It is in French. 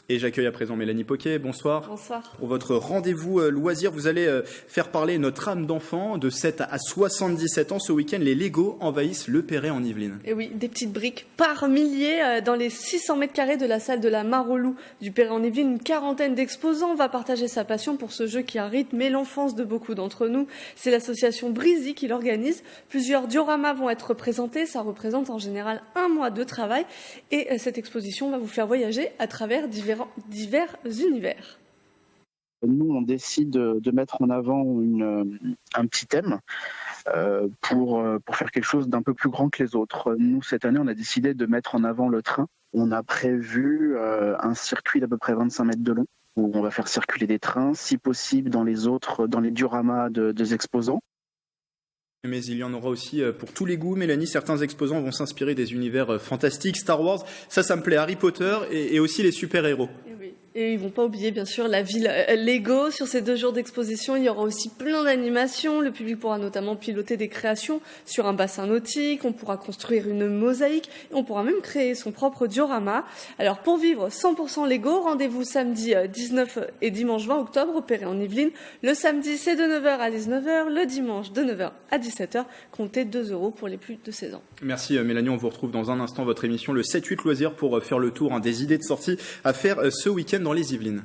Et j'accueille à présent Mélanie Poquet, bonsoir. Bonsoir. Pour votre rendez-vous loisir, vous allez faire parler notre âme d'enfant de 7 à 77 ans. Ce week-end, les Lego envahissent le Perret en Yvelines. Et oui, des petites briques par milliers dans les 600 mètres carrés de la salle de la Mare aux Loups du Perret en Yvelines. Une quarantaine d'exposants va partager sa passion pour ce jeu qui a rythmé l'enfance de beaucoup d'entre nous. C'est l'association Breezy qui l'organise. Plusieurs dioramas vont être présentés. Ça représente en général un mois de travail. Et cette exposition va vous faire voyager à travers divers univers. Nous, on décide de mettre en avant un petit thème pour faire quelque chose d'un peu plus grand que les autres. Nous, cette année, on a décidé de mettre en avant le train. On a prévu un circuit d'à peu près 25 mètres de long où on va faire circuler des trains, si possible dans les dioramas des exposants. Mais il y en aura aussi pour tous les goûts, Mélanie. Certains exposants vont s'inspirer des univers fantastiques, Star Wars, ça me plaît, Harry Potter et aussi les super-héros. Et ils vont pas oublier, bien sûr, la ville Lego. Sur ces 2 jours d'exposition, il y aura aussi plein d'animations. Le public pourra notamment piloter des créations sur un bassin nautique. On pourra construire une mosaïque. Et on pourra même créer son propre diorama. Alors, pour vivre 100% Lego, rendez-vous samedi 19 et dimanche 20 octobre au Perret en Yvelines. Le samedi, c'est de 9h à 19h. Le dimanche, de 9h à 17h. Comptez 2 € pour les plus de 16 ans. Merci Mélanie. On vous retrouve dans un instant votre émission, le 7-8 loisirs, pour faire le tour des idées de sortie à faire ce week-end dans les Yvelines.